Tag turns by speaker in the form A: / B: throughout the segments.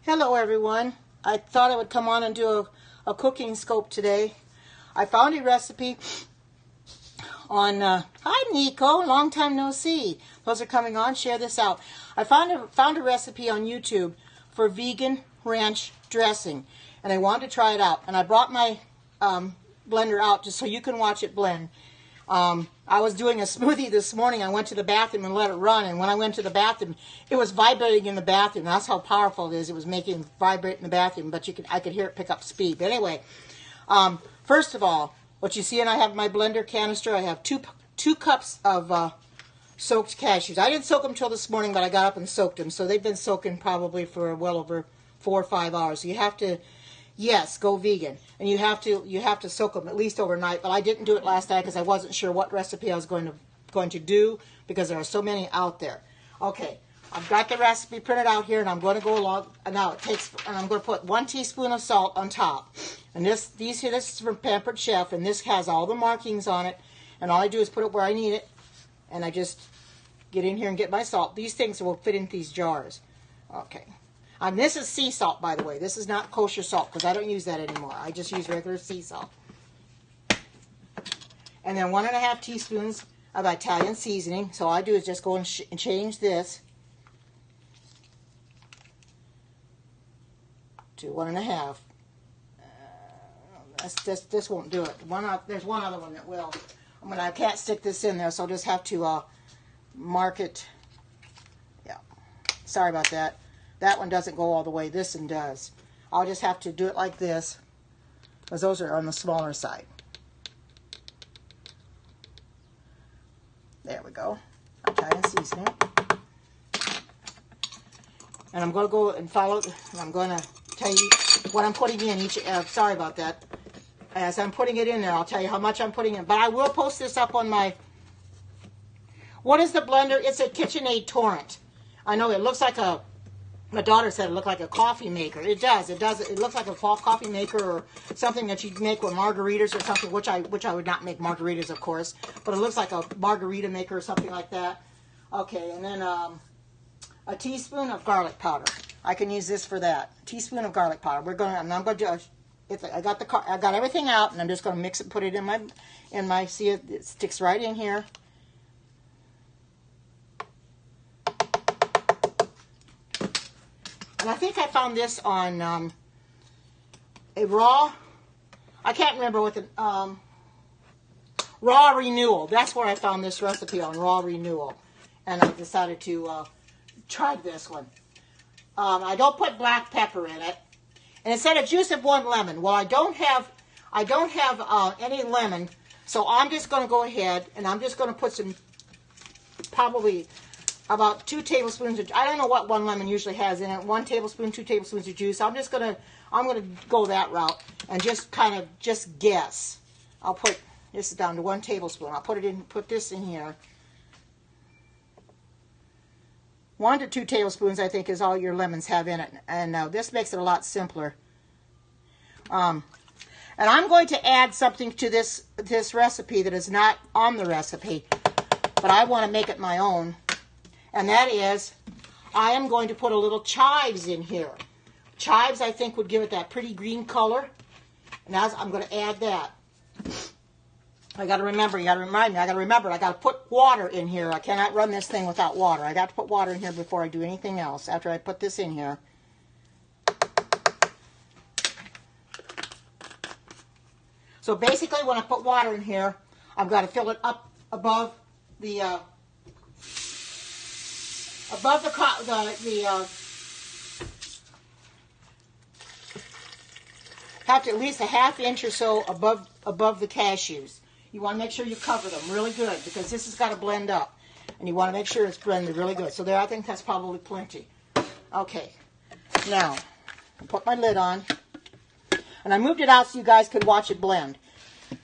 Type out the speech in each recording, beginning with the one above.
A: Hello everyone. I thought I would come on and do a cooking scope today. I found a recipe on, hi Nico, long time no see. Those are coming on, share this out. I found a recipe on YouTube for vegan ranch dressing, and I wanted to try it out. And I brought my blender out just so you can watch it blend. I was doing a smoothie this morning. I went to the bathroom and let it run, and when I went to the bathroom, it was vibrating in the bathroom. That's how powerful it is. It was making it vibrate in the bathroom, but I could hear it pick up speed. But anyway, first of all, what you see, and I have my blender canister. I have two cups of soaked cashews. I didn't soak them till this morning, but I got up and soaked them. So they've been soaking probably for well over 4 or 5 hours. So you have to, yes, go vegan, and you have to soak them at least overnight. But I didn't do it last night because I wasn't sure what recipe I was going to do, because there are so many out there. Okay, I've got the recipe printed out here, and I'm going to go along. Now I'm going to put 1 teaspoon of salt on top, and this is from Pampered Chef, and this has all the markings on it. And all I do is put it where I need it, and I just get in here and get my salt. These things will fit in these jars. Okay. This is sea salt, by the way. This is not kosher salt, because I don't use that anymore. I just use regular sea salt. And then 1½ teaspoons of Italian seasoning. So all I do is just go and change this to 1½ this won't do it. There's one other one that will. I can't stick this in there, so I'll just have to mark it. Yeah, sorry about that. That one doesn't go all the way. This one does. I'll just have to do it like this, because those are on the smaller side. There we go. Italian seasoning. And I'm going to go and follow, and I'm going to tell you what I'm putting in each, sorry about that. As I'm putting it in there, I'll tell you how much I'm putting in. But I will post this up on my, what is the blender? It's a KitchenAid Torrent. I know it looks like a, my daughter said it looked like a coffee maker. It does. It does. It looks like a coffee maker, or something that you'd make with margaritas or something, which I would not make margaritas, of course. But it looks like a margarita maker or something like that. Okay, and then a teaspoon of garlic powder. I can use this for that. A teaspoon of garlic powder. I'm going to. I got everything out, and I'm just going to mix it, put it in my. See, it sticks right in here. And I think I found this on a raw. I can't remember what the Raw Renewal. That's where I found this recipe, on Raw Renewal, and I decided to try this one. I don't put black pepper in it. And it said a juice of 1 lemon. Well, I don't have any lemon, so I'm just going to go ahead and I'm just going to put some, probably about 2 tablespoons of, I don't know what 1 lemon usually has in it. 1 tablespoon, 2 tablespoons of juice. I'm going to go that route and just kind of just guess. I'll put this down to 1 tablespoon. I'll put this in here. 1 to 2 tablespoons, I think, is all your lemons have in it. And this makes it a lot simpler. And I'm going to add something to this recipe that is not on the recipe, but I want to make it my own. And that is, I am going to put a little chives in here. Chives, I think, would give it that pretty green color. And I'm going to add that. I got to remember, you got to remind me, I got to remember, I got to put water in here. I cannot run this thing without water. I got to put water in here before I do anything else, after I put this in here. So basically, when I put water in here, I've got to fill it up above the, have to at least a ½ inch or so above the cashews. You want to make sure you cover them really good, because this has got to blend up. And you want to make sure it's blended really good. So there, I think that's probably plenty. Okay. Now, I put my lid on. And I moved it out so you guys could watch it blend.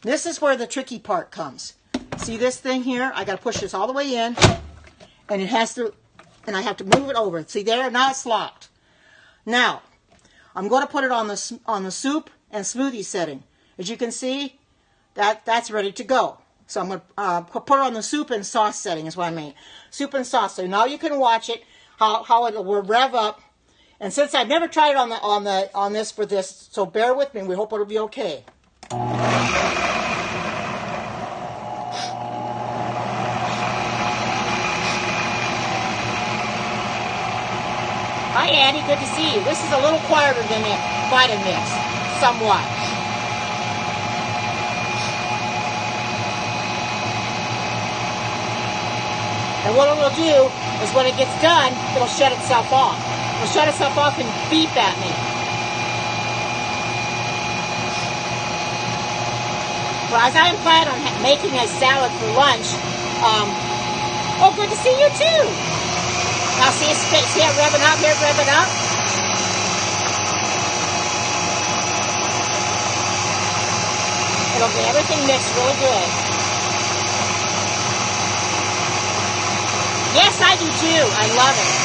A: This is where the tricky part comes. See this thing here? I got to push this all the way in. And it has to, and I have to move it over. See there? Now it's locked. Now, I'm going to put it on the soup and smoothie setting. As you can see, that's ready to go. So I'm going to put it on the soup and sauce setting is what I mean. Soup and sauce. So now you can watch it, how it will rev up, And since I've never tried it on this for this, so bear with me. We hope it'll be okay. Hi, Andy. Good to see you. This is a little quieter than the Vitamix, somewhat. And what it will do is when it gets done, it'll shut itself off. It'll shut itself off and beep at me. Well, as I'm planning on making a salad for lunch, oh, good to see you too. Now see it revving up here, revving up. It'll get everything mixed really good. Yes, I do too. I love it.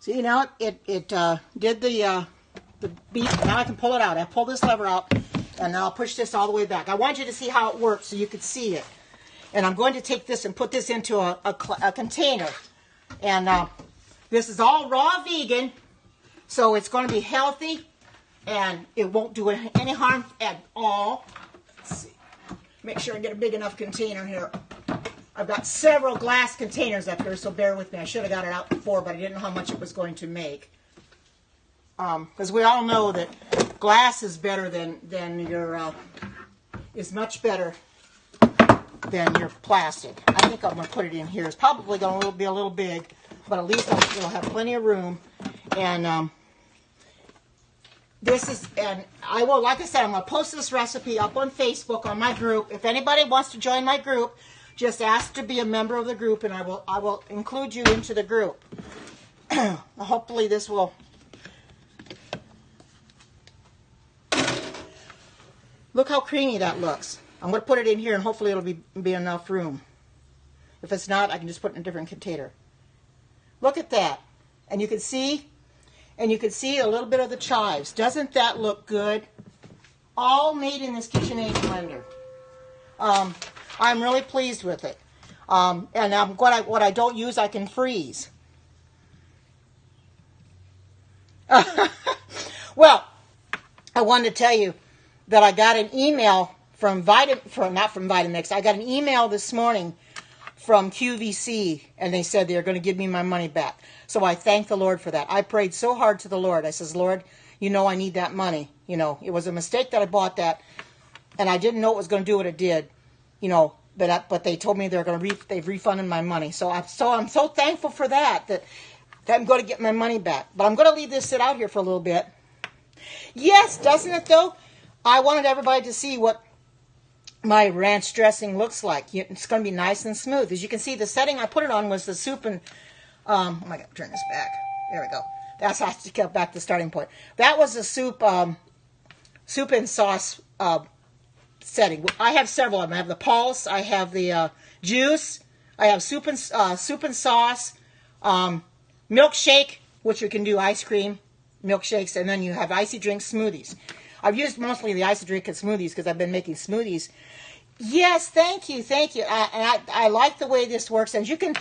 A: See, now it did the beef. Now I can pull it out. I pull this lever out, and I'll push this all the way back. I want you to see how it works so you can see it. And I'm going to take this and put this into a container. And this is all raw vegan, so it's going to be healthy, and it won't do any harm at all. Let's see. Make sure I get a big enough container here. I've got several glass containers up here, so bear with me. I should have got it out before, but I didn't know how much it was going to make. Because we all know that glass is better than your, is much better than your plastic. I think I'm going to put it in here. It's probably going to be a little big, but at least it'll have plenty of room. And this is, and I will, like I said, I'm going to post this recipe up on Facebook on my group. If anybody wants to join my group, just ask to be a member of the group, and I will include you into the group. Hopefully this will. Look how creamy that looks. I'm going to put it in here, and hopefully it'll be enough room. If it's not, I can just put it in a different container. Look at that. And you can see a little bit of the chives. Doesn't that look good? All made in this KitchenAid blender. I'm really pleased with it. And what I don't use, I can freeze. Well, I wanted to tell you that I got an email from not from Vitamix. I got an email this morning from QVC, and they said they're going to give me my money back. So I thank the Lord for that. I prayed so hard to the Lord. I says, Lord, you know I need that money. You know, it was a mistake that I bought that, and I didn't know it was going to do what it did. You know, but they told me they've refunded my money. So I'm so thankful for that I'm going to get my money back. But I'm going to leave this sit out here for a little bit. Yes, doesn't it though? I wanted everybody to see what my ranch dressing looks like. It's going to be nice and smooth. As you can see, the setting I put it on was the soup and oh my God, turn this back. There we go. That's how to get back to the starting point. That was the soup and sauce setting. I have several of them. I have the pulse. I have the juice. I have soup and sauce, milkshake, which you can do ice cream milkshakes, and then you have icy drink smoothies. I've used mostly the icy drink and smoothies because I've been making smoothies. Yes, thank you. I like the way this works. As you can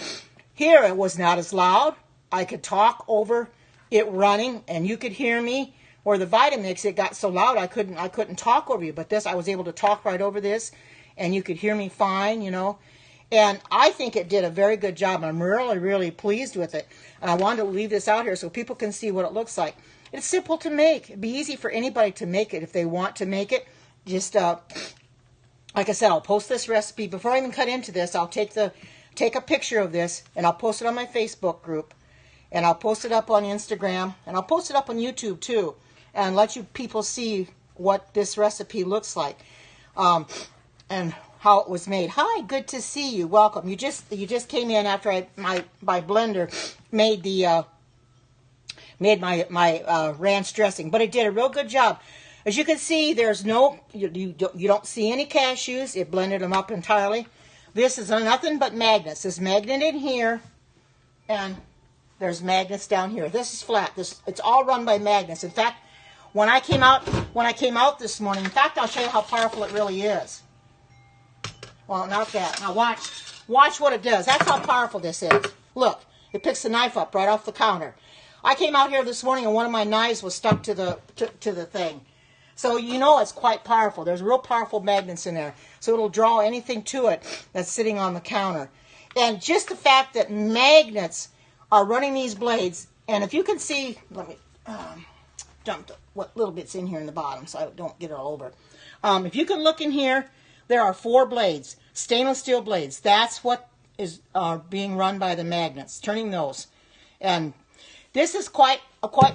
A: hear, it was not as loud. I could talk over it running, and you could hear me. Or the Vitamix, it got so loud I couldn't talk over you. But this, I was able to talk right over this, and you could hear me fine, you know. And I think it did a very good job. I'm really, really pleased with it. And I wanted to leave this out here so people can see what it looks like. It's simple to make. It'd be easy for anybody to make it if they want to make it. Just, like I said, I'll post this recipe. Before I even cut into this, I'll take the take a picture of this, and I'll post it on my Facebook group, and I'll post it up on Instagram, and I'll post it up on YouTube too, and let you people see what this recipe looks like, and how it was made. Hi, good to see you. Welcome. You just came in after my blender made the my ranch dressing, but it did a real good job. As you can see, there's no you don't see any cashews. It blended them up entirely. This is nothing but magnets. There's magnet in here, and there's magnets down here. This is flat. It's all run by magnets. In fact, when I came out this morning, in fact, I'll show you how powerful it really is. Well, not that. Now watch what it does. That's how powerful this is. Look, it picks the knife up right off the counter. I came out here this morning and one of my knives was stuck to the thing. So you know it's quite powerful. There's real powerful magnets in there. So it'll draw anything to it that's sitting on the counter. And just the fact that magnets are running these blades, and if you can see, let me dump what little bits in here in the bottom so I don't get it all over. If you can look in here, there are 4 blades, stainless steel blades. That's what is being run by the magnets, turning those. And this is quite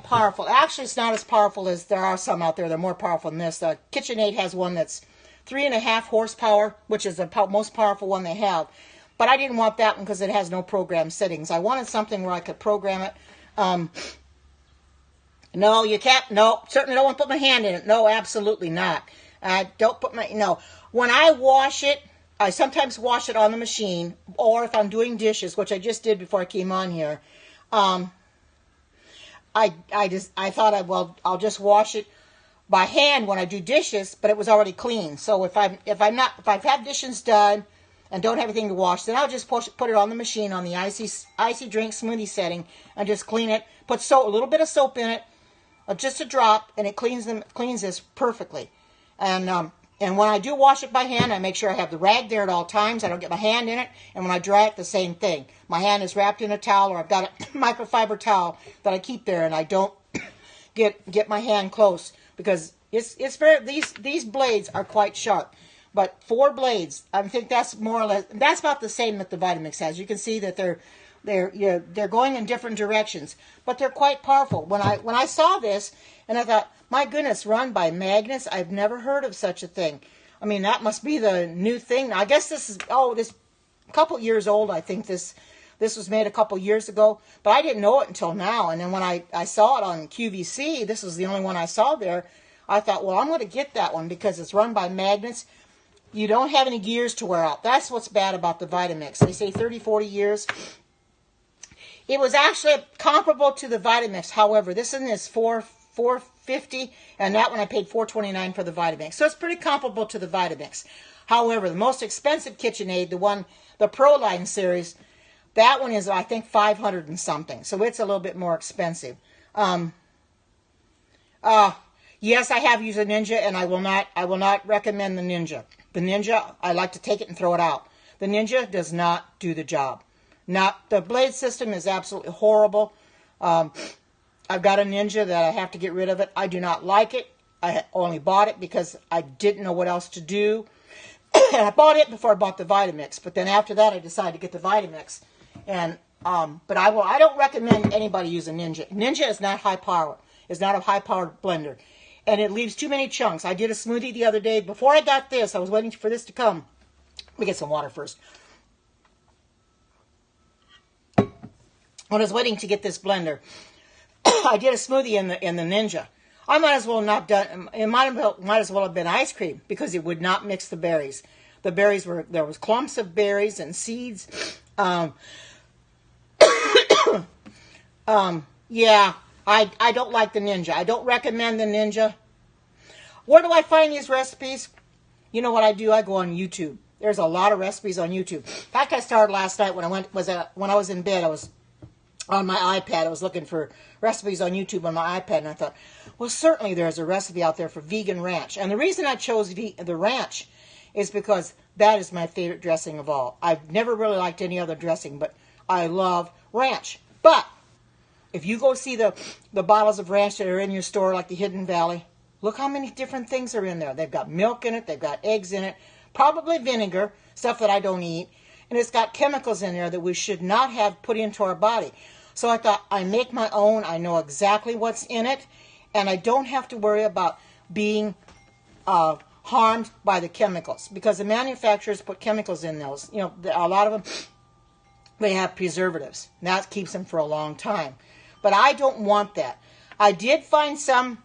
A: powerful. Actually, it's not as powerful as there are some out there. They're more powerful than this. The KitchenAid has one that's 3.5 horsepower, which is the most powerful one they have. But I didn't want that one because it has no program settings. I wanted something where I could program it. No, you can't. No, certainly don't want to put my hand in it. No, absolutely not. Don't put my, no. When I wash it, I sometimes wash it on the machine, or if I'm doing dishes, which I just did before I came on here, I thought I'll just wash it by hand when I do dishes, but it was already clean. So if I've had dishes done and don't have anything to wash, then I'll just put it on the machine on the icy drink smoothie setting and just clean it. Put a little bit of soap in it, just a drop, and it cleans this perfectly. And when I do wash it by hand, I make sure I have the rag there at all times. I don't get my hand in it. And when I dry it, the same thing. My hand is wrapped in a towel, or I've got a microfiber towel that I keep there, and I don't get my hand close because it's very, these blades are quite sharp. But 4 blades, I think that's more or less, that's about the same that the Vitamix has. You can see that they're going in different directions, but they're quite powerful. When I saw this, and I thought, my goodness, run by magnets? I've never heard of such a thing. I mean, that must be the new thing. I guess this is, this couple years old. I think this was made a couple years ago, but I didn't know it until now. And then when I saw it on QVC, this was the only one I saw there, I thought, well, I'm going to get that one because it's run by magnets. You don't have any gears to wear out. That's what's bad about the Vitamix. They say 30, 40 years. It was actually comparable to the Vitamix. However, this one is $4.50, and that one I paid $4.29 for the Vitamix. So it's pretty comparable to the Vitamix. However, the most expensive KitchenAid, the Pro Line series, that one is, I think, $500 and something. So it's a little bit more expensive. Yes, I have used a Ninja, and I will not recommend the Ninja. The Ninja, I like to take it and throw it out. The Ninja does not do the job. The blade system is absolutely horrible. I've got a Ninja that I have to get rid of it. I do not like it. I only bought it because I didn't know what else to do. And I bought it before I bought the Vitamix. But then after that, I decided to get the Vitamix. And but I don't recommend anybody use a Ninja. Ninja is not high power. It's not a high powered blender, and it leaves too many chunks. I did a smoothie the other day. Before I got this, I was waiting for this to come. Let me get some water first. When I was waiting to get this blender, I did a smoothie in the Ninja. I might as well not done. It might as well have been ice cream because it would not mix the berries. The berries there was clumps of berries and seeds. Yeah, I don't like the Ninja. I don't recommend the Ninja. Where do I find these recipes? You know what I do? I go on YouTube. There's a lot of recipes on YouTube. In fact, I started last night when I was in bed. I was on my iPad. I was looking for recipes on YouTube on my iPad, and I thought, well, certainly there's a recipe out there for vegan ranch. And the reason I chose the ranch is because that is my favorite dressing of all. I've never really liked any other dressing, but I love ranch. But if you go see the bottles of ranch that are in your store, like the Hidden Valley, look how many different things are in there. They've got milk in it. They've got eggs in it. Probably vinegar, stuff that I don't eat. and it's got chemicals in there that we should not have put into our body. So I thought, I make my own, I know exactly what's in it, and I don't have to worry about being harmed by the chemicals, because the manufacturers put chemicals in those. You know, a lot of them, they have preservatives. And that keeps them for a long time. But I don't want that. I did find some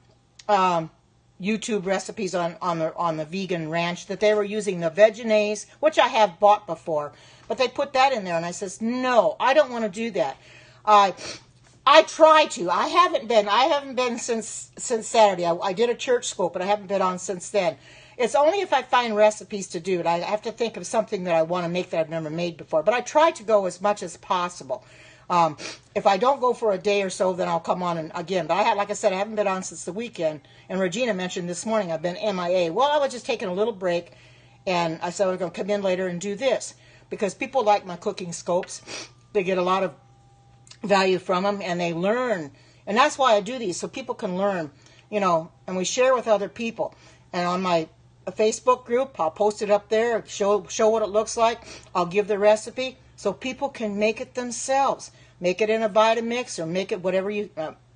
A: YouTube recipes on the vegan ranch that they were using the Vegenaise, which I have bought before, but they put that in there, and I says, no, I don't want to do that. I try to. I haven't been since Saturday. I did a church scope, but I haven't been on since then. It's only if I find recipes to do it. I have to think of something that I want to make that I've never made before. But I try to go as much as possible. If I don't go for a day or so, then I'll come on again. But like I said, I haven't been on since the weekend. And Regina mentioned this morning I've been MIA. Well, I was just taking a little break, and I said I was going to come in later and do this, because people like my cooking scopes. They get a lot of value from them, and they learn. And that's why I do these, so people can learn, you know, and we share with other people. And on my Facebook group, I'll post it up there, show what it looks like. I'll give the recipe so people can make it themselves. Make it in a Vitamix, or make it whatever you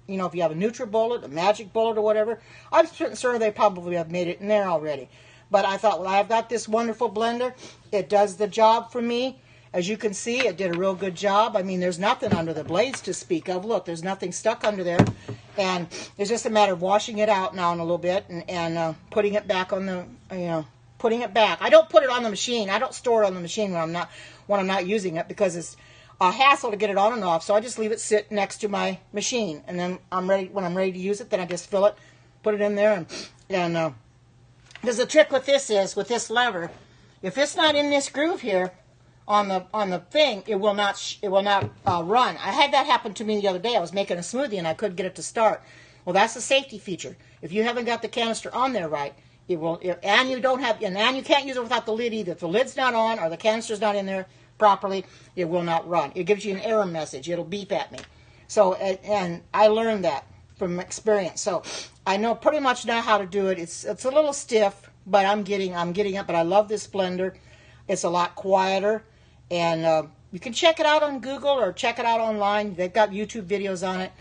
A: know, if you have a NutriBullet, a Magic Bullet, or whatever. I'm sure they probably have made it in there already. But I thought, well, I've got this wonderful blender. It does the job for me. As you can see, it did a real good job. I mean, there's nothing under the blades to speak of. Look, there's nothing stuck under there. And it's just a matter of washing it out now in a little bit and putting it back on the, putting it back. I don't put it on the machine. I don't store it on the machine when I'm not using it, because it's a hassle to get it on and off. So I just leave it sit next to my machine. And then when I'm ready to use it, then I just fill it, put it in there. And because the trick with this lever, if it's not in this groove here, on the thing, it will not run. I had that happen to me the other day. I was making a smoothie and I couldn't get it to start. Well, that's a safety feature. If you haven't got the canister on there right, it will. And you can't use it without the lid either. If the lid's not on or the canister's not in there properly, it will not run. It gives you an error message. It'll beep at me. So, and I learned that from experience. So I know pretty much now how to do it. It's a little stiff, but I'm getting it. But I love this blender. It's a lot quieter. And you can check it out on Google or check it out online. They've got YouTube videos on it.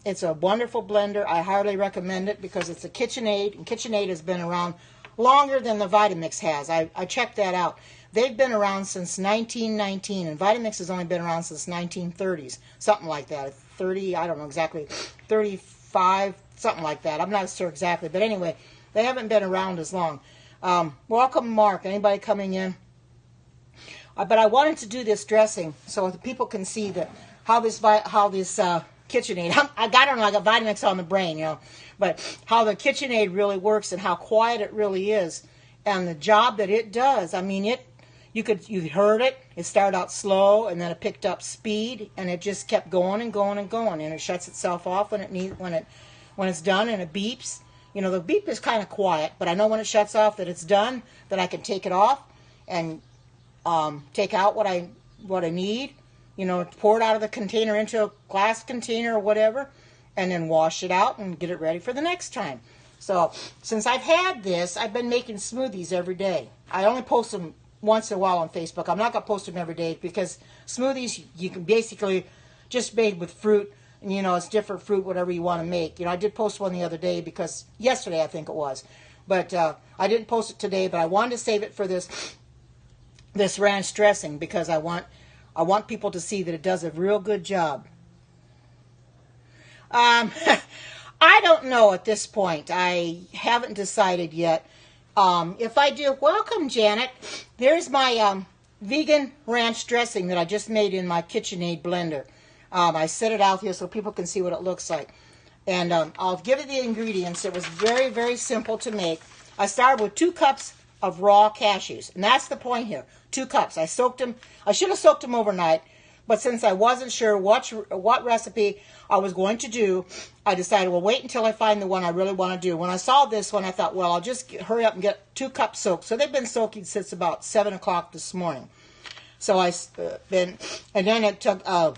A: It's a wonderful blender. I highly recommend it because it's a KitchenAid. And KitchenAid has been around longer than the Vitamix has. I checked that out. They've been around since 1919. And Vitamix has only been around since 1930s. Something like that. 30, I don't know exactly. 35, something like that. I'm not sure exactly. But anyway, they haven't been around as long. Welcome, Mark. Anybody coming in? But I wanted to do this dressing so that people can see how this KitchenAid. I got Vitamix on the brain, but how the KitchenAid really works and how quiet it really is, and the job that it does. I mean, you heard it. It started out slow, and then it picked up speed, and it just kept going and going and going, and it shuts itself off when it's done, and it beeps. The beep is kind of quiet, but I know when it shuts off that it's done, that I can take it off and take out what I need, pour it out of the container into a glass container or whatever, and then wash it out and get it ready for the next time. So since I've had this, I've been making smoothies every day. I only post them once in a while on Facebook. I'm not going to post them every day because smoothies, you can basically just made with fruit, and it's different fruit, whatever you want to make. I did post one the other day because yesterday I think it was, but I didn't post it today, but I wanted to save it for this ranch dressing because I want people to see that it does a real good job. I don't know at this point. I haven't decided yet. If I do, welcome, Janet. There's my vegan ranch dressing that I just made in my KitchenAid blender. I set it out here so people can see what it looks like. And I'll give you the ingredients. It was very, very simple to make. I started with 2 cups of raw cashews. And that's the point here. 2 cups. I soaked them. I should have soaked them overnight, but since I wasn't sure what recipe I was going to do, I decided, well, wait until I find the one I really want to do. When I saw this one, I thought, well, I'll just hurry up and get 2 cups soaked. So they've been soaking since about 7 o'clock this morning. So and then it took a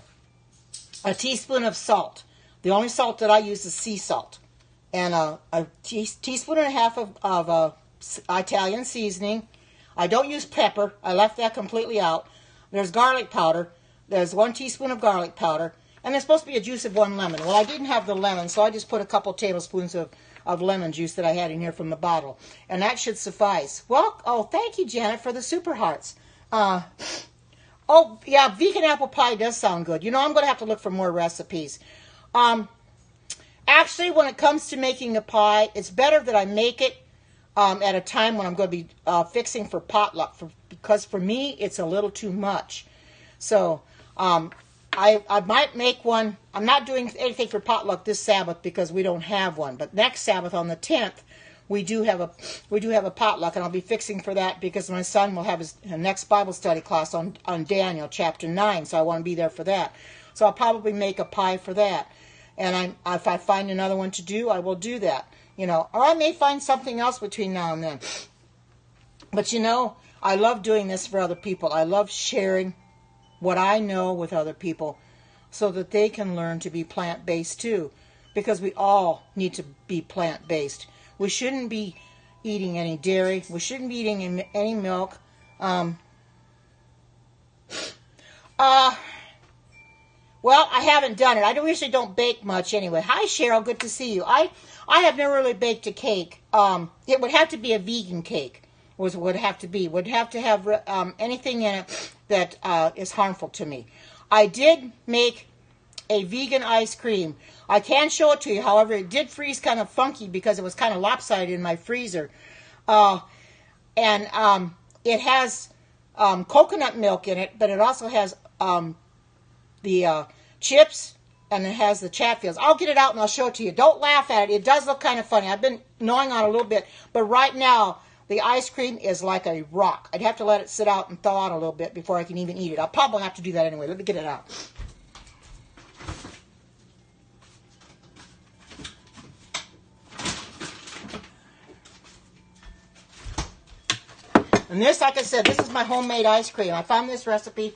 A: teaspoon of salt. The only salt that I use is sea salt, and a teaspoon and a half of Italian seasoning. I don't use pepper. I left that completely out. There's garlic powder. There's 1 teaspoon of garlic powder. And there's supposed to be a juice of 1 lemon. Well, I didn't have the lemon, so I just put a couple tablespoons of lemon juice that I had in here from the bottle. And that should suffice. Well, oh, thank you, Janet, for the super hearts. Oh, yeah, vegan apple pie does sound good. You know, I'm going to have to look for more recipes. Actually, when it comes to making a pie, it's better that I make it at a time when I'm going to be fixing for potluck, because for me, it's a little too much. So, I might make one. I'm not doing anything for potluck this Sabbath because we don't have one. But next Sabbath on the 10th, we do have a potluck, and I'll be fixing for that because my son will have his next Bible study class on Daniel chapter 9. So I want to be there for that. So I'll probably make a pie for that. And if I find another one to do, I will do that. You know, or I may find something else between now and then. But you know, I love doing this for other people. I love sharing what I know with other people so that they can learn to be plant-based too, because we all need to be plant-based. We shouldn't be eating any dairy. We shouldn't be eating any milk. Well, I haven't done it. I usually don't bake much anyway. Hi, Cheryl. Good to see you. I have never really baked a cake. It would have to be a vegan cake. Would have to be. Would have to have anything in it that is harmful to me. I did make a vegan ice cream. I can show it to you. However, it did freeze kind of funky because it was kind of lopsided in my freezer. And it has coconut milk in it, but it also has the chips, and it has the Chatfields. I'll get it out and I'll show it to you. Don't laugh at it. It does look kind of funny. I've been gnawing on it a little bit, but right now the ice cream is like a rock. I'd have to let it sit out and thaw out a little bit before I can even eat it. I'll probably have to do that anyway. Let me get it out. And this, like I said, this is my homemade ice cream. I found this recipe.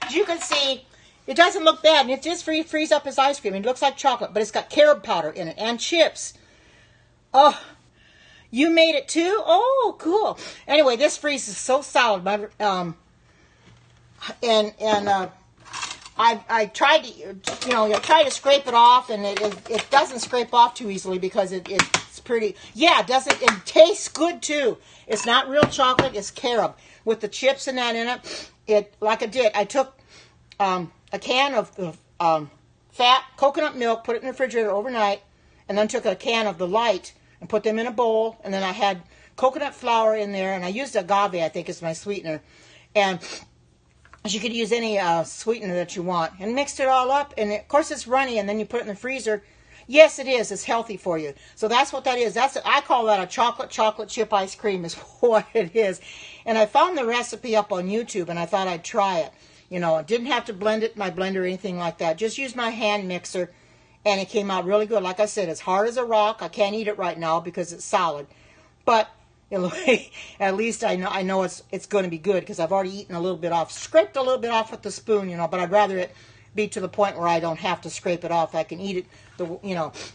A: As you can see, it doesn't look bad, and it just frees up as ice cream. It looks like chocolate, but it's got carob powder in it and chips. Oh, you made it too? Oh, cool. Anyway, this freezes so solid. I tried to, try to scrape it off, and it doesn't scrape off too easily because it's pretty. Yeah, it tastes good too. It's not real chocolate. It's carob with the chips and that in it. I took a can of fat coconut milk, put it in the refrigerator overnight, and then took a can of the light and put them in a bowl, and then I had coconut flour in there, and I used agave, I think, as my sweetener. And you could use any sweetener that you want, and mixed it all up, and of course it's runny, and then you put it in the freezer. Yes, it is. It's healthy for you. So that's what that is. I call that a chocolate chip ice cream is what it is. And I found the recipe up on YouTube, and I thought I'd try it. You know, I didn't have to blend it in my blender or anything like that. Just use my hand mixer, and it came out really good. Like I said, it's hard as a rock. I can't eat it right now because it's solid. But at least I know it's going to be good because I've already eaten a little bit off. Scraped a little bit off with the spoon, but I'd rather it be to the point where I don't have to scrape it off. I can eat it,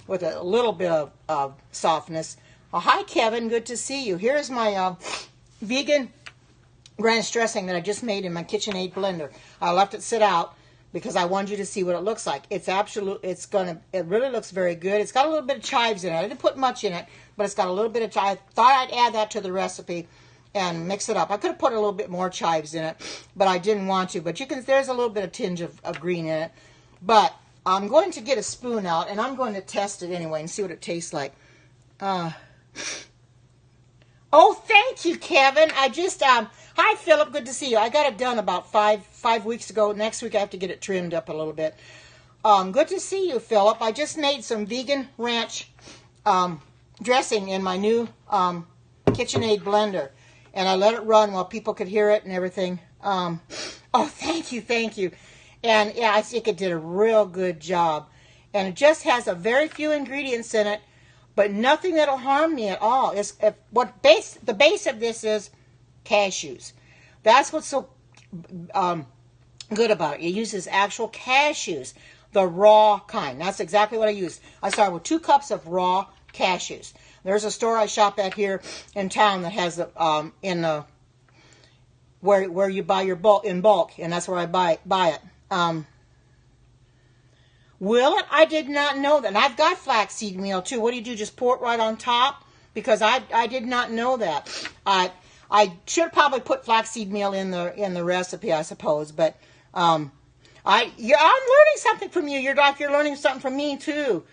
A: with a little bit of softness. Oh, hi, Kevin. Good to see you. Here's my vegan ranch dressing that I just made in my KitchenAid blender. I left it sit out because I wanted you to see what it looks like. It really looks very good. It's got a little bit of chives in it. I didn't put much in it, but it's got a little bit of chives. I thought I'd add that to the recipe and mix it up. I could have put a little bit more chives in it, but I didn't want to. But there's a little bit of tinge of green in it. But I'm going to get a spoon out, and I'm going to test it anyway and see what it tastes like. Oh, thank you, Kevin. Hi, Philip. Good to see you. I got it done about five weeks ago. Next week I have to get it trimmed up a little bit. Good to see you, Philip. I just made some vegan ranch dressing in my new KitchenAid blender, and I let it run while people could hear it and everything. Oh, thank you. And yeah, I think it did a real good job. And it just has a very few ingredients in it, but nothing that'll harm me at all. The base of this is cashews. That's what's so good about it. It uses actual cashews, the raw kind. That's exactly what I used. I started with 2 cups of raw cashews. There's a store I shop at here in town that has where you buy your bulk in bulk, and that's where I buy it. Will it? I did not know that. And I've got flaxseed meal too. What do? Just pour it right on top? Because I did not know that. I should probably put flaxseed meal in the recipe, I suppose. But I'm learning something from you. You're learning something from me too.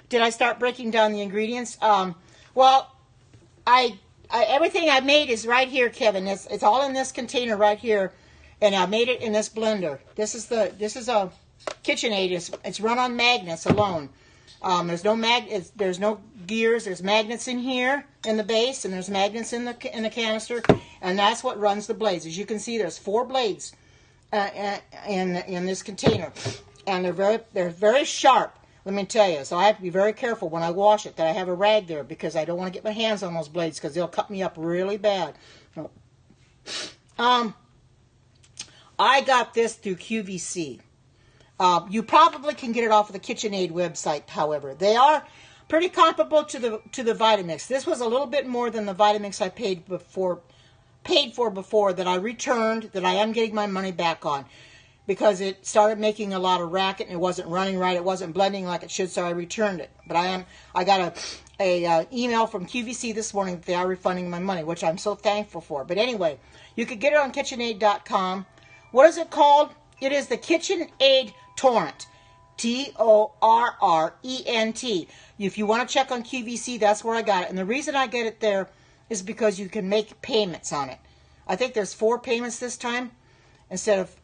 A: Did I start breaking down the ingredients? Well, everything I made is right here, Kevin. It's all in this container right here, and I made it in this blender. This is a KitchenAid. It's run on magnets alone. There's no gears. There's magnets in here in the base, and there's magnets in the canister, and that's what runs the blades. As you can see, there's 4 blades in this container, and they're very sharp. Let me tell you, so I have to be very careful when I wash it that I have a rag there, because I don't want to get my hands on those blades because they'll cut me up really bad. I got this through QVC. You probably can get it off of the KitchenAid website, however. They are pretty comparable to the Vitamix. This was a little bit more than the Vitamix I paid for before that I returned, that I am getting my money back on, because it started making a lot of racket and it wasn't running right. It wasn't blending like it should, so I returned it. But I got a email from QVC this morning that they are refunding my money, which I'm so thankful for. But anyway, you could get it on KitchenAid.com. What is it called? It is the KitchenAid Torrent. Torrent. If you want to check on QVC, that's where I got it. And the reason I get it there is because you can make payments on it. I think there's 4 payments this time instead of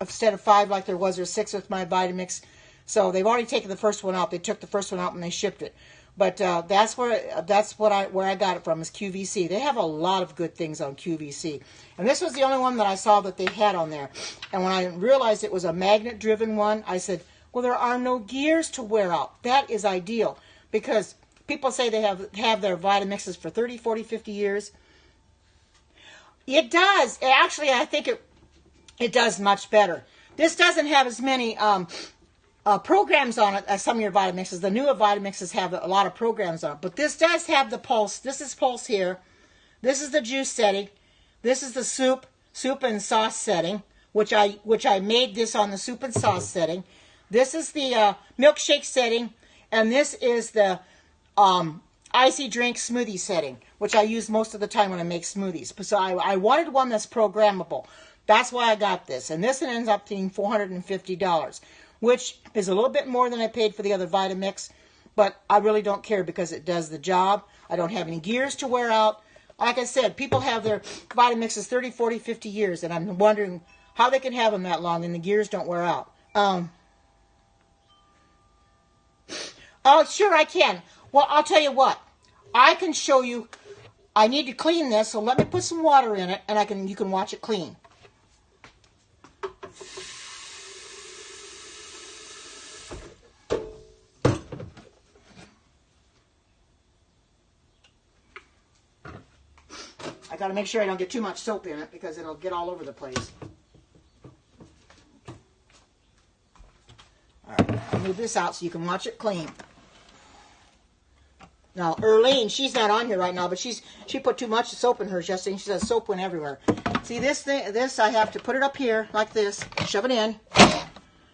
A: 5 like there was, or 6 with my Vitamix. So they've already taken the first one out. They took the first one out when they shipped it. But that's where I got it from, is QVC. They have a lot of good things on QVC. And this was the only one that I saw that they had on there. And when I realized it was a magnet-driven one, I said, well, there are no gears to wear out. That is ideal, because people say they have their Vitamixes for 30, 40, 50 years. It does. Actually, I think it does much better. This doesn't have as many programs on it as some of your Vitamixes. The newer Vitamixes have a lot of programs on it. But this does have the pulse. This is pulse here. This is the juice setting. This is the soup and sauce setting, which I made this on the soup and sauce setting. This is the milkshake setting, and this is the icy drink smoothie setting, which I use most of the time when I make smoothies. So I wanted one that's programmable. That's why I got this. And this ends up being $450, which is a little bit more than I paid for the other Vitamix, but I really don't care because it does the job. I don't have any gears to wear out. Like I said, people have their Vitamixes 30, 40, 50 years, and I'm wondering how they can have them that long and the gears don't wear out. Oh, sure I can. Well, I'll tell you what. I can show you. I need to clean this, so let me put some water in it, and you can watch it clean. I got to make sure I don't get too much soap in it because it'll get all over the place. All right, I'll move this out so you can watch it clean. Now, Erlene, she's not on here right now, but she put too much soap in hers yesterday, and she says soap went everywhere. See, this I have to put it up here like this, shove it in,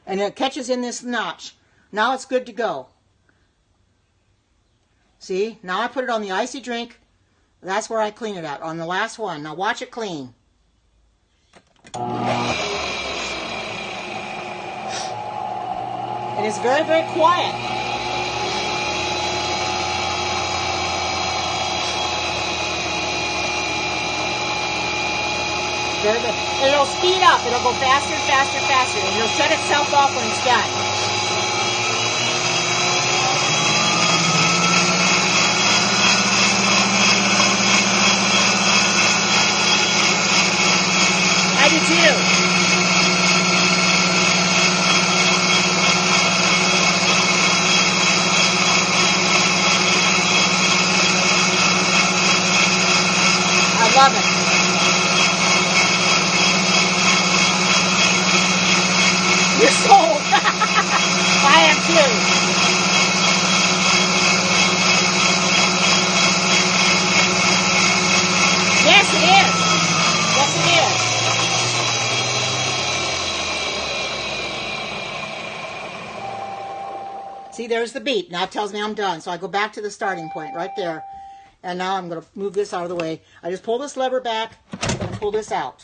A: and it catches in this notch. Now it's good to go. See, now I put it on the icy drink. That's where I clean it at, on the last one. Now watch it clean. And it's very, very quiet. Very good. And it'll speed up. It'll go faster and faster and faster. And it'll shut itself off when it's done. I do too. I love it. You're sold. I am too. See, there's the beep. Now it tells me I'm done. So I go back to the starting point right there. And now I'm going to move this out of the way. I just pull this lever back and pull this out.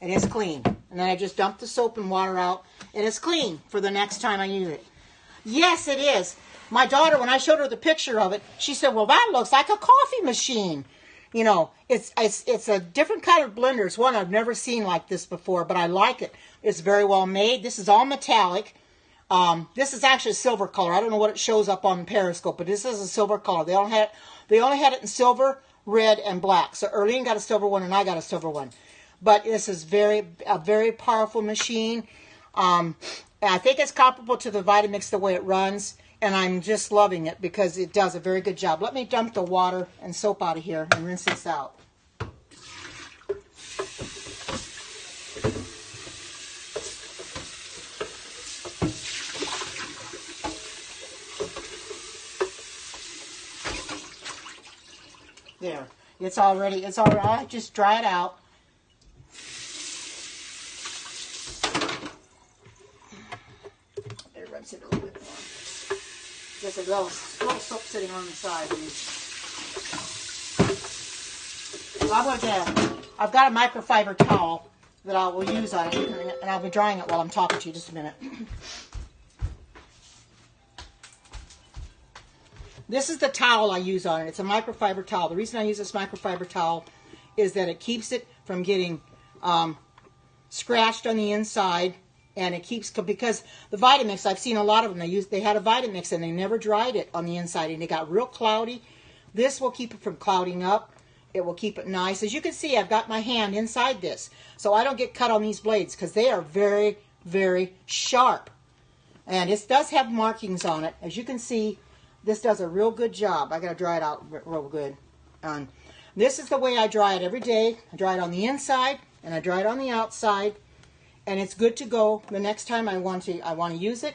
A: And it's clean. And then I just dump the soap and water out. And it's clean for the next time I use it. Yes, it is. My daughter, when I showed her the picture of it, she said, well, that looks like a coffee machine. You know, it's a different kind of blender. It's one I've never seen like this before, but I like it. It's very well made. This is all metallic. This is actually a silver color. I don't know what it shows up on Periscope, but this is a silver color. They only had it in silver, red, and black. So Erlene got a silver one, and I got a silver one. But this is a very powerful machine. I think it's comparable to the Vitamix the way it runs, and I'm just loving it because it does a very good job. Let me dump the water and soap out of here and rinse this out. There. It's already, I just dry it out. Better rinse it a little bit more. There's a little soap sitting on the side. So I've got a microfiber towel that I will use on it, and I'll be drying it while I'm talking to you. Just a minute. This is the towel I use on it. It's a microfiber towel. The reason I use this microfiber towel is that it keeps it from getting scratched on the inside, and it keeps, because the Vitamix, I've seen a lot of them. They had a Vitamix and they never dried it on the inside, and it got real cloudy. This will keep it from clouding up. It will keep it nice. As you can see, I've got my hand inside this, so I don't get cut on these blades because they are very, very sharp. And it does have markings on it. As you can see, this does a real good job. I got to dry it out real good. This is the way I dry it every day. I dry it on the inside and I dry it on the outside, and it's good to go the next time I want to use it.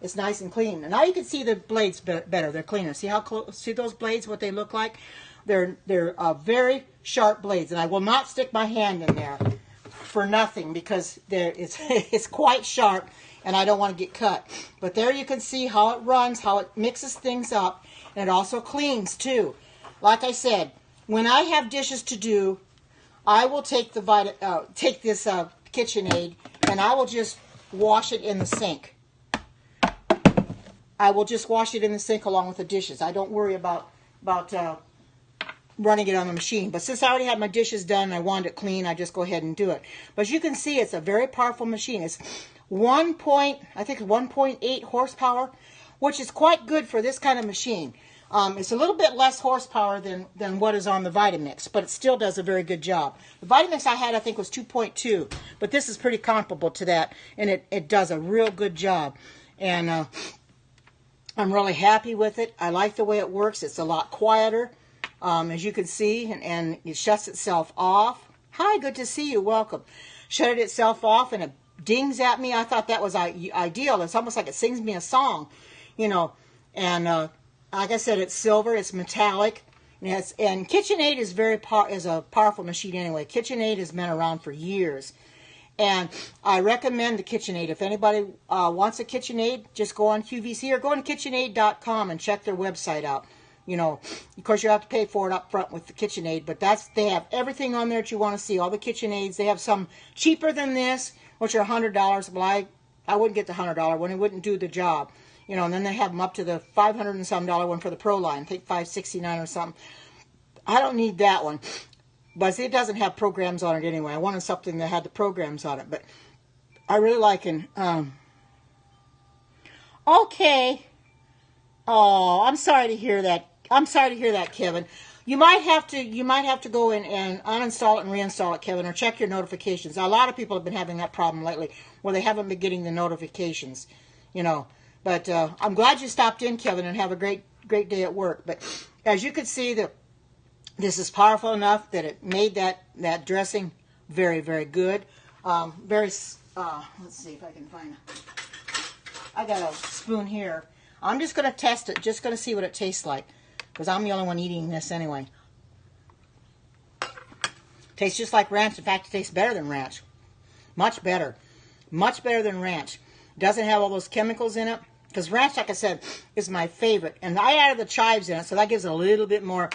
A: It's nice and clean. And now you can see the blades better. They're cleaner. See how close? See those blades? What they look like? They're very sharp blades, and I will not stick my hand in there for nothing because it's quite sharp. And I don't want to get cut. But there you can see how it runs, how it mixes things up, and it also cleans too. Like I said, when I have dishes to do, I will take this KitchenAid and I will just wash it in the sink. I will just wash it in the sink along with the dishes. I don't worry about running it on the machine. But since I already had my dishes done and I wanted it clean, I just go ahead and do it. But as you can see, it's a very powerful machine. It's 1.8 horsepower, which is quite good for this kind of machine. It's a little bit less horsepower than what is on the Vitamix, but it still does a very good job. The Vitamix I had, I think, was 2.2, but this is pretty comparable to that, and it does a real good job. And I'm really happy with it. I like the way it works. It's a lot quieter, as you can see, and it shuts itself off. Hi, good to see you. Welcome. Shut itself off, and it dings at me. I thought that was ideal. It's almost like it sings me a song, you know. And like I said, it's silver, it's metallic, and KitchenAid is is a powerful machine anyway. KitchenAid has been around for years, and I recommend the KitchenAid. If anybody wants a KitchenAid, just go on QVC or go on KitchenAid.com and check their website out. You know, of course, you have to pay for it up front with the KitchenAid, but they have everything on there that you want to see. All the KitchenAids. They have some cheaper than this, which are $100. But I wouldn't get the $100 one. It wouldn't do the job. You know, and then they have them up to the $500 and some one for the Pro line. I think $569 or something. I don't need that one. But it doesn't have programs on it anyway. I wanted something that had the programs on it. But I really like it. Okay. Oh, I'm sorry to hear that. I'm sorry to hear that, Kevin. You might have to go in and uninstall it and reinstall it, Kevin, or check your notifications. A lot of people have been having that problem lately, where they haven't been getting the notifications, you know. But I'm glad you stopped in, Kevin, and have a great day at work. But as you can see, this is powerful enough that it made that dressing very, very good. Let's see if I can find. I got a spoon here. I'm just going to test it, just going to see what it tastes like, because I'm the only one eating this anyway. Tastes just like ranch. In fact, it tastes better than ranch. Much better. Much better than ranch. Doesn't have all those chemicals in it. Because ranch, like I said, is my favorite. And I added the chives in it, so that gives it a little bit more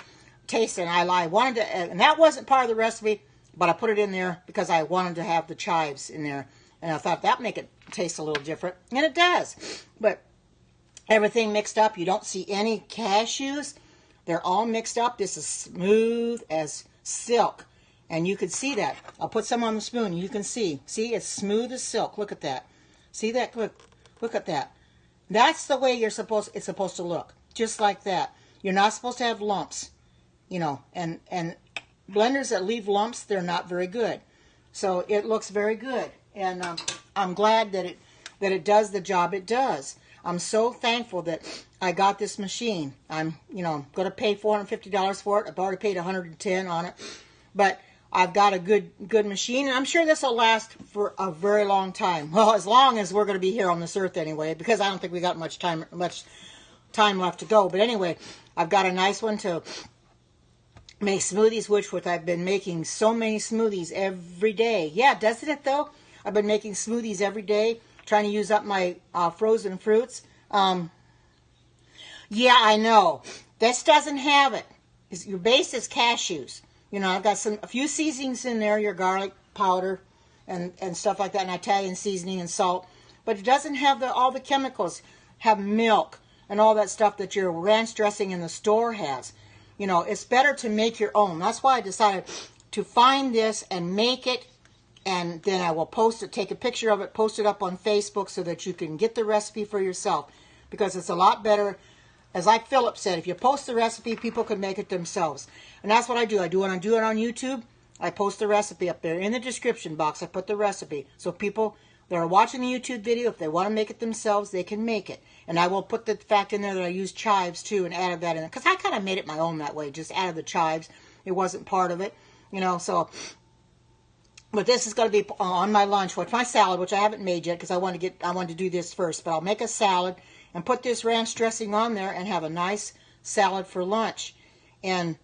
A: taste than I wanted to. And that wasn't part of the recipe, but I put it in there because I wanted to have the chives in there. And I thought that'd make it taste a little different. And it does. But everything mixed up. You don't see any cashews. They're all mixed up. This is smooth as silk. And you can see that. I'll put some on the spoon. You can see. See, it's smooth as silk. Look at that. See that? Look at that. That's the way it's supposed to look. Just like that. You're not supposed to have lumps. You know, and blenders that leave lumps, they're not very good. So it looks very good. And I'm glad that it does the job it does. I'm so thankful that I got this machine. I'm going to pay $450 for it. I've already paid $110 on it. But I've got a good machine, and I'm sure this will last for a very long time. Well, as long as we're going to be here on this earth anyway, because I don't think we got much time left to go. But anyway, I've got a nice one to make smoothies, which I've been making so many smoothies every day. Yeah, doesn't it though? I've been making smoothies every day, trying to use up my frozen fruits. Yeah, I know. This doesn't have it. Your base is cashews. You know, I've got a few seasonings in there, your garlic powder and stuff like that, and Italian seasoning and salt. But it doesn't have all the chemicals. Have milk and all that stuff that your ranch dressing in the store has. You know, it's better to make your own. That's why I decided to find this and make it, and then I will post it, take a picture of it, post it up on Facebook so that you can get the recipe for yourself. Because it's a lot better. As like Philip said, if you post the recipe, people can make it themselves. And that's what I do. When I do it on YouTube, I post the recipe up there. In the description box, I put the recipe. So people that are watching the YouTube video, if they want to make it themselves, they can make it. And I will put the fact in there that I used chives too and added that in there. Because I kind of made it my own that way. Just added the chives. It wasn't part of it. You know, so... But this is going to be on my lunch, my salad, which I haven't made yet because I want to do this first. But I'll make a salad and put this ranch dressing on there and have a nice salad for lunch. And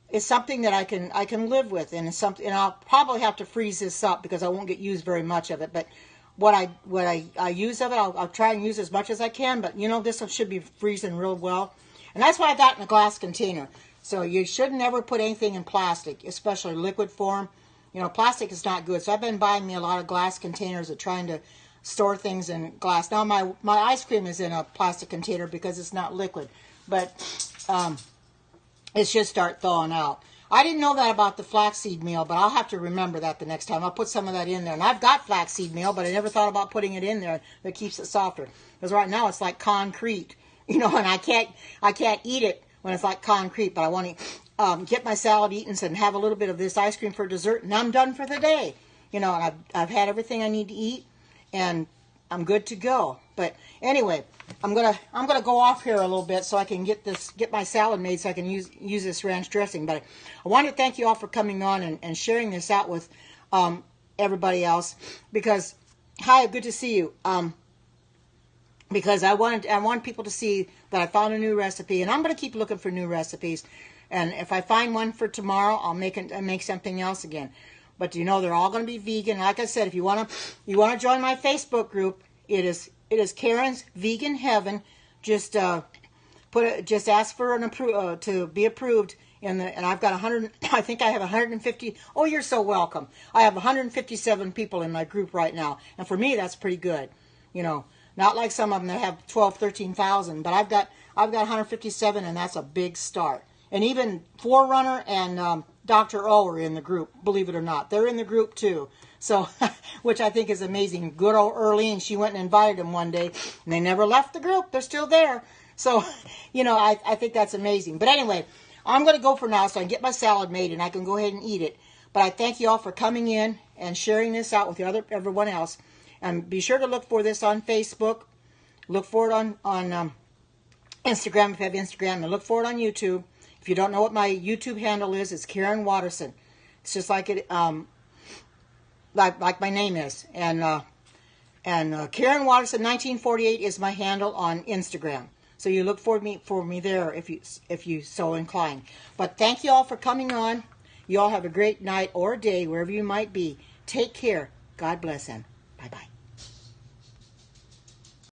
A: it's something that I can live with, and it's something. And I'll probably have to freeze this up because I won't get used very much of it. But what I use of it, I'll try and use as much as I can. But you know, this one should be freezing real well, and that's why I got in a glass container. So you should never put anything in plastic, especially liquid form. You know, plastic is not good. So I've been buying me a lot of glass containers of trying to store things in glass. Now my ice cream is in a plastic container because it's not liquid, but it should start thawing out. I didn't know that about the flaxseed meal, but I'll have to remember that the next time. I'll put some of that in there. And I've got flaxseed meal, but I never thought about putting it in there that keeps it softer. Because right now it's like concrete, you know, and I can't eat it when it's like concrete. But I want to get my salad eaten and have a little bit of this ice cream for dessert, and I'm done for the day. You know, and I've had everything I need to eat, and I'm good to go. But anyway, I'm gonna go off here a little bit so I can get my salad made so I can use this ranch dressing. But I want to thank you all for coming on and sharing this out with everybody else, because hi, good to see you. Because I want people to see that I found a new recipe, and I'm going to keep looking for new recipes. And if I find one for tomorrow, I'll make something else again. But you know, they're all going to be vegan. Like I said, if you want to join my Facebook group, it is Karen's Vegan Heaven. Just ask for to be approved. And I've got 100. I think I have 150. Oh, you're so welcome. I have 157 people in my group right now, and for me, that's pretty good. You know, not like some of them that have 12, 13,000, but I've got 157, and that's a big start. And even Forerunner and Dr. O are in the group, believe it or not. They're in the group too. So, which I think is amazing. Good old Earlene, she went and invited them one day, and they never left the group. They're still there. So, you know, I think that's amazing. But anyway, I'm going to go for now so I can get my salad made and I can go ahead and eat it. But I thank you all for coming in and sharing this out with everyone else. And be sure to look for this on Facebook. Look for it on Instagram if you have Instagram. And look for it on YouTube. If you don't know what my YouTube handle is, it's Karen Watterson. It's just like it, like my name is. And Karen Watterson 1948 is my handle on Instagram. So you look for me there if you so incline. But thank you all for coming on. You all have a great night or day wherever you might be. Take care. God bless them.